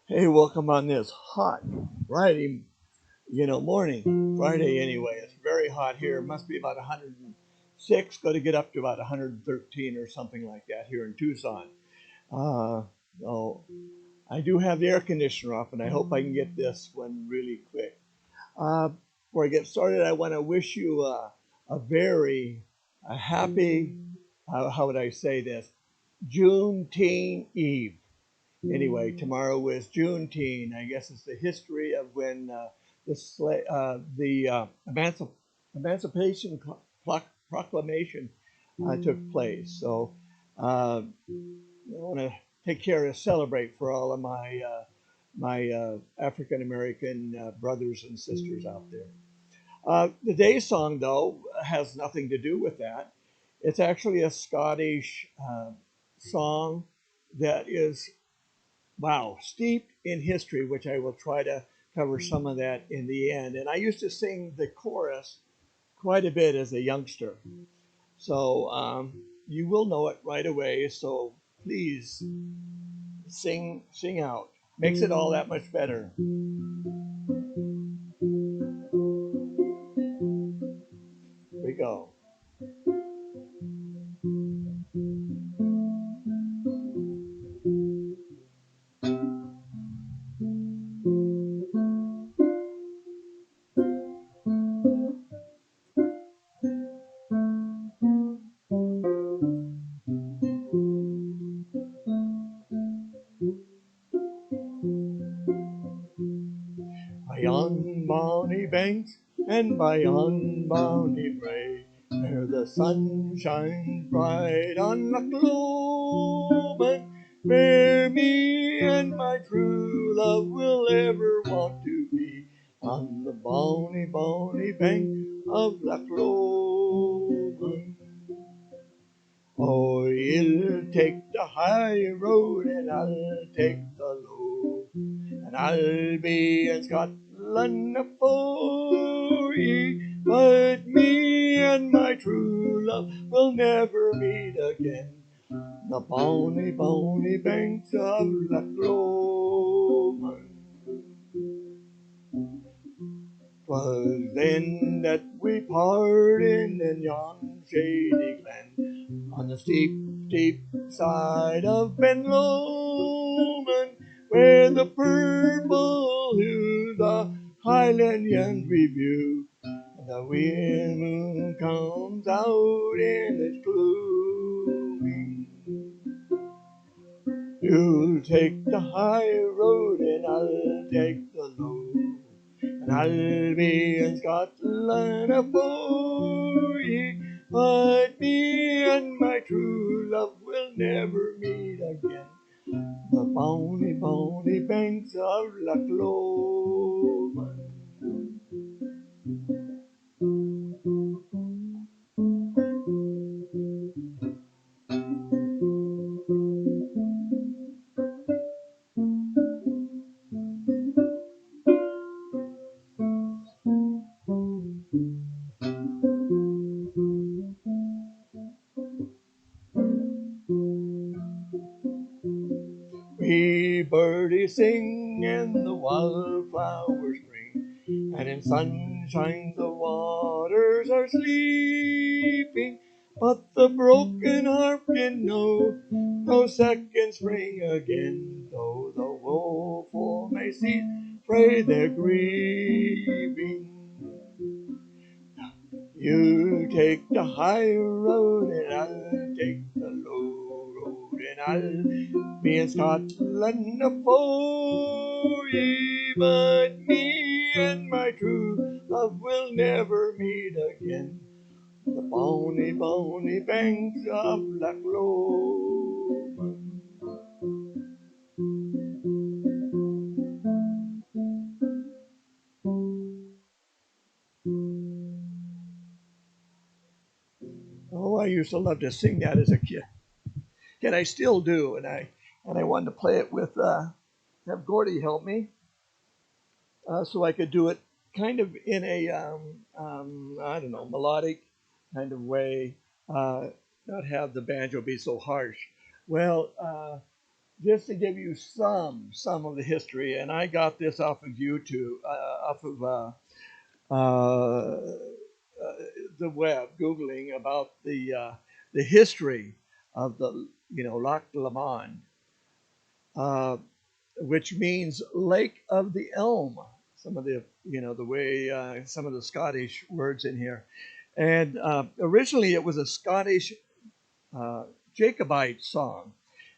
Hey, welcome on this hot Friday, morning. Friday anyway. It's very hot here. It must be about 106. Got to get up to about 113 or something like that here in Tucson. Uh, oh, I do have the air conditioner off, and I hope I can get this one really quick. Before I get started, I want to wish you a very happy, how would I say this, Juneteenth Eve. Anyway, tomorrow is Juneteenth. I guess it's the history of when the Emancipation Proclamation took place. So I want to take care to celebrate for all of my African American brothers and sisters out there. The day song, though, has nothing to do with that. It's actually a Scottish song that is, wow, steeped in history, which I will try to cover some of that in the end. And I used to sing the chorus quite a bit as a youngster. So you will know it right away. So please sing out. Makes it all that much better. Here we go. By yon bonny banks and by yon bonny brae, where the sun shines bright on Loch Lomond, where me and my true love will ever want to be, on the bonny, bonny bank of Loch Lomond. Oh, you'll take the high road and I'll take the low, and I'll be in Scotland afore ye, but me and my true love will never meet again. The bonny, bonny banks of Loch Lomond. 'Twas then that we parted in yon shady glen, on the steep, steep side of Ben Lomond, where the purple hills the Highlands review, and the wee moon comes out in its gloaming. You'll take the high road and I'll take the low, and I'll be in Scotland afore ye, but me and my true love will never meet again. The bonny, bonny banks of Loch Lomond. Wee birdies sing and the wildflowers ring, and in sunshine the waters are sleeping. But the broken heart can know no second spring again, though the woeful may cease, pray their grieving. You take the high road and I'll take the low road, and I'll be in Scotland afore ye, but me and my true love will never meet again. The bonny, bonny banks of Loch Lomond. Oh, I used to love to sing that as a kid, and I still do. And I wanted to play it with have Gordy help me, so I could do it kind of in a I don't know, melodic kind of way, not have the banjo be so harsh. Well, just to give you some of the history, and I got this off of YouTube, off of uh, the web, googling about the history of the Loch Lomond, uh, which means Lake of the Elm. Some of the the way some of the Scottish words in here, and originally it was a Scottish uh, Jacobite song.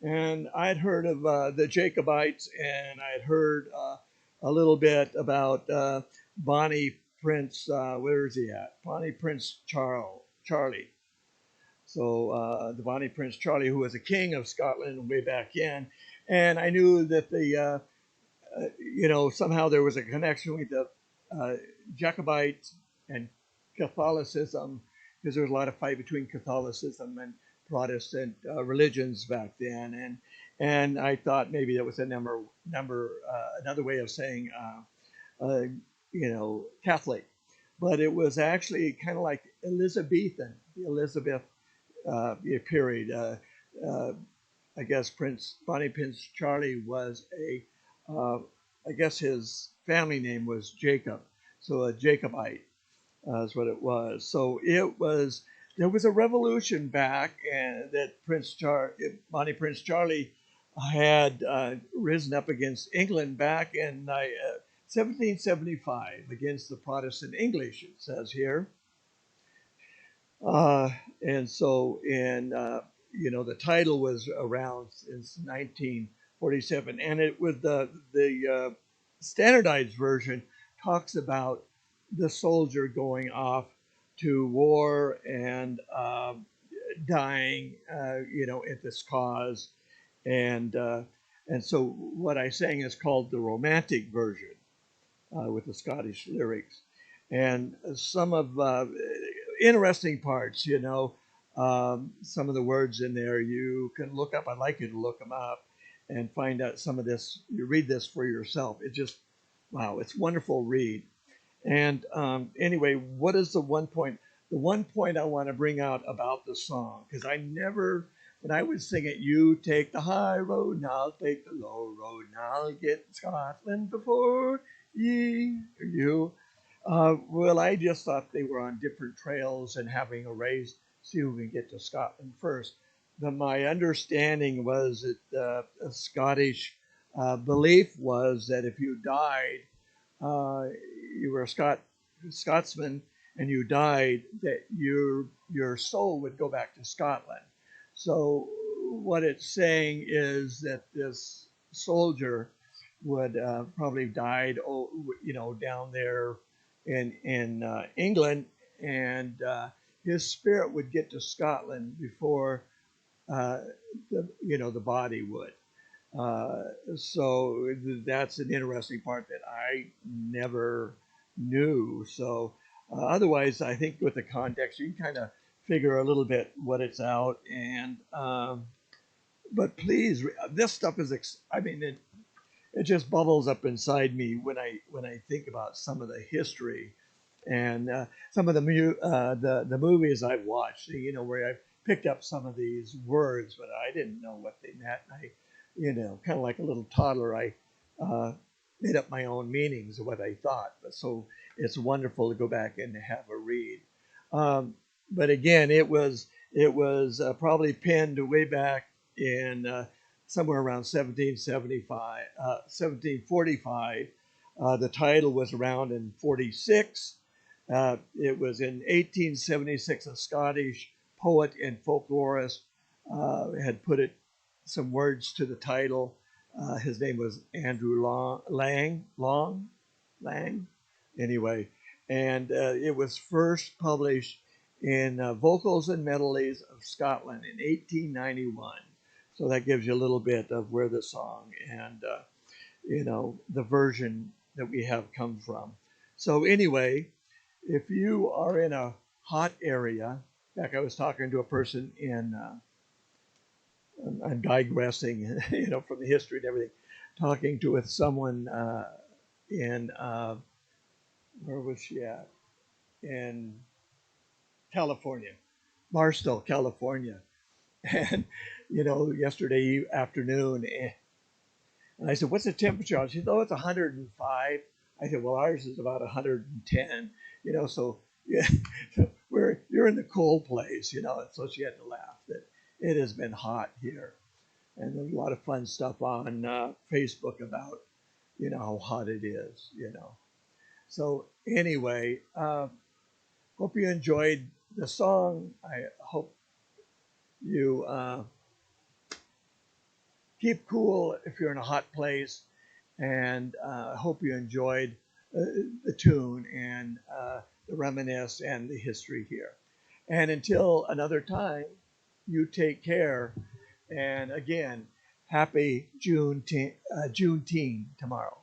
And I'd heard of the Jacobites, and I'd heard a little bit about Bonnie Prince. Where is he at? Bonnie Prince Charlie. So the Bonnie Prince Charlie, who was a king of Scotland way back in, and I knew that somehow there was a connection with the Jacobites and Catholicism, because there was a lot of fight between Catholicism and Protestant religions back then, and I thought maybe that was another way of saying uh, Catholic, but it was actually kind of like Elizabethan, the Elizabeth period. Uh, I guess Bonnie Prince Charlie was I guess his family name was Jacob, so a Jacobite is what it was. So there was a revolution back, and that Bonnie Prince Charlie had risen up against England back in 1775 against the Protestant English. It says here, uh, and so in the title was around since 1947, and it was the standardized version talks about the soldier going off to war and dying, at this cause, and uh, and so what I sang is called the romantic version with the Scottish lyrics, and some of interesting parts. Some of the words in there you can look up. I'd like you to look them up and find out some of this. You read this for yourself. It just wow, it's wonderful read. And anyway, what is the one point? The one point I want to bring out about the song, because I never, when I would sing it, you take the high road, and I'll take the low road, and I'll get Scotland before you. Well, I just thought they were on different trails and having a race, see who can get to Scotland first. My understanding was that a Scottish belief was that if you died, uh, you were a Scotsman, and you died, that your soul would go back to Scotland. So what it's saying is that this soldier would probably died, down there in England, and his spirit would get to Scotland before uh, the body would. Uh, so that's an interesting part that I never knew. So otherwise, I think with the context, you can kind of figure a little bit what it's out. And but please, this stuff is. I mean, it just bubbles up inside me when I think about some of the history and some of the movies I've watched. Where I've picked up some of these words, but I didn't know what they meant. Kind of like a little toddler, I uh, made up my own meanings of what I thought. But so it's wonderful to go back and have a read. Um, but again, it was probably penned way back in somewhere around 1775, 1745. The title was around in 46. It was in 1876. A Scottish poet and folklorist had put some words to the title. His name was Andrew Lang. Anyway, and it was first published in Vocals and Melodies of Scotland in 1891. So that gives you a little bit of where the song and the version that we have come from. So anyway, if you are in a hot area, in fact, I was talking to a person in I'm digressing, from the history and everything. Talking to with someone in where was she at? In California, Barstow, California, And, you know, yesterday afternoon, and I said, what's the temperature? She said, oh, it's 105. I said, well, ours is about 110, you know, so yeah, you're in the cold place, you know, and so she had to laugh that it has been hot here. And there's a lot of fun stuff on Facebook about, you know, how hot it is, you know. So anyway, hope you enjoyed the song. I hope you keep cool if you're in a hot place, and I hope you enjoyed the tune and the reminisce and the history here. And until another time, you take care. And again, happy Juneteenth tomorrow.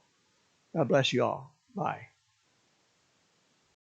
God bless you all. Bye.